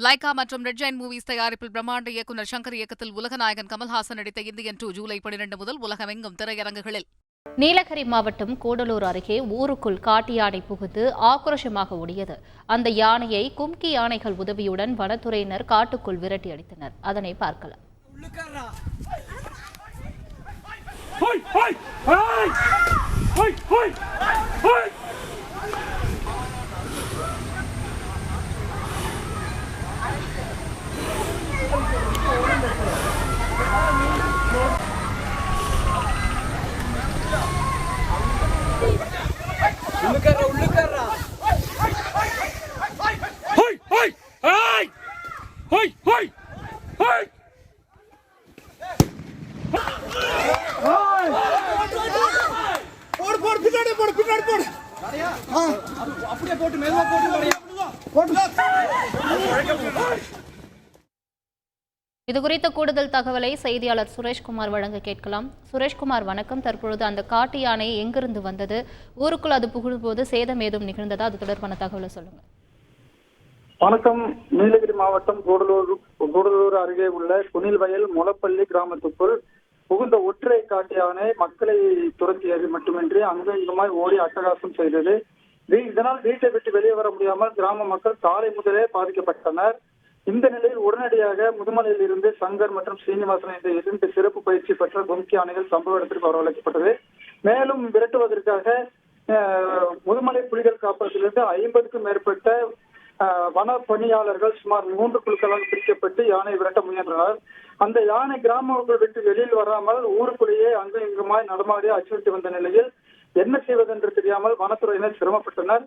Lyca மற்றும் red Jain movies தயாரிப்பில் பிரம்மாண்ட இயக்குநர் சங்கர் இயக்கத்தில் உலகநாயகன் கமல்ஹாசன் நடித்த இந்தியன் 2 ஜூலை 12 முதல் உலகமெங்கும் திரையரங்குகளில். நீலகிரி மாவட்டம் கூடலூர் அருகே ஊருக்குள் காட்டு யானை புகுந்து ஆக்ரோஷமாக ஓடியது. அந்த யானையை கும்கி யானைகள் உதவியுடன் வனத்துறையினர் காட்டுக்குள் விரட்டி அடித்தனர். அதனை பார்க்கலாம். இதுகுறித்த கூடுதல் தகவலை செய்தியாளர் சுரேஷ்குமார் வழங்க கேட்கலாம். சுரேஷ்குமார், வணக்கம். தற்பொழுது அந்த காட்டு யானை எங்கிருந்து வந்தது, ஊருக்குள் அது புகும்போது சேதம் ஏதும் நிகழ்ந்ததா? அது தொடர்பான தகவலை சொல்லுங்க. வணக்கம். நீலகிரி மாவட்டம் கூடலூர் அருகே உள்ள குனில்வயல் முளப்பள்ளி கிராமத்துக்குள் புகுந்த ஒற்றை காட்டு யானை மக்களை துரத்தியது மட்டுமின்றி அங்கு இங்குமாய் ஓடி அட்டகாசம் செய்தது. இதனால் வீட்டை விட்டு வெளியே வர முடியாமல் கிராம மக்கள் காலை முதலே பாதிக்கப்பட்டனர். இந்த நிலையில் உடனடியாக முதுமலையில் இருந்து சங்கர் மற்றும் சீனிவாசன் என்ற 2 சிறப்பு பயிற்சி பெற்ற கும்கி யானைகள் சம்பவ இடத்திற்கு வரவழைக்கப்பட்டது. மேலும் விரட்டுவதற்காக முதுமலை புலிகள் காப்பகத்திலிருந்து 50க்கும் மேற்பட்ட வன பணியாளர்கள் சுமார் 3 குழுக்களாக பிரிக்கப்பட்டு யானை விரட்ட முயன்றனர். அந்த யானை கிராமங்கள் விட்டு வெளியில் வராமல் ஊருக்குள்ளேயே அங்கும் இங்குமாய் நடமாடி அச்சுறுத்தி வந்த நிலையில் என்ன செய்வதென்று தெரியாமல் வனத்துறையினர் சிரமப்பட்டனர்.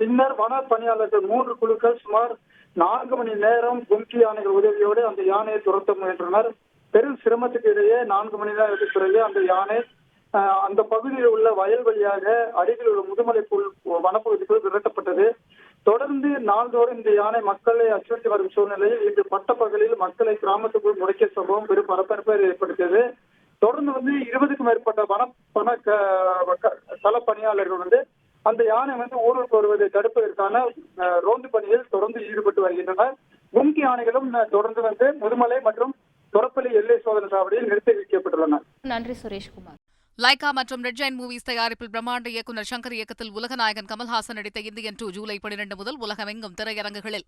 பின்னர் வன பணியாளர்கள் 3 குழுக்கள் சுமார் 4 மணி நேரம் கும்கி யானைகள் உதவியோடு அந்த யானையை துரத்த முயன்றனர். பெரும் சிரமத்துக்கு இடையே 4 மணி நேரத்துக்கு பிறகு அந்த யானை அந்த பகுதியில் உள்ள வயல் வழியாக அருகில் உள்ள முதுமலை வனப்பகுதிக்குள் விரட்டப்பட்டது. தொடர்ந்து நாள்தோறும் இந்த யானை மக்களை அச்சுறுத்தி வரும் சூழ்நிலையில் இன்று பட்டப்பகலில் மக்களை கிராமத்துக்குள் முடக்கிய சம்பவம் பெரும் பரபரப்பை ஏற்படுத்தியது. தொடர்ந்து 20க்கும் மேற்பட்ட வன கள பணியாளர்கள் அந்த யானை ஊருக்கு வருவதை தடுப்பதற்கான ரோந்து பணியில் தொடர்ந்து ஈடுபட்டு வருகின்றனர். கும்கி யானைகளும் தொடர்ந்து முதுமலை மற்றும் தொரப்பள்ளி எல்லை சோதனை சாவடியில் நிறுத்தி வைக்கப்பட்டுள்ளன. நன்றி சுரேஷ்குமார். லைகா மற்றும் ரெட் ஜெயின் மூவிஸ் தயாரிப்பில் பிரம்மாண்ட இயக்குநர் சங்கர் இயக்கத்தில் உலகநாயகன் கமல்ஹாசன் நடித்த இந்தியன் 2 ஜூலை 12 முதல் உலகமெங்கும் திரையரங்குகளில்.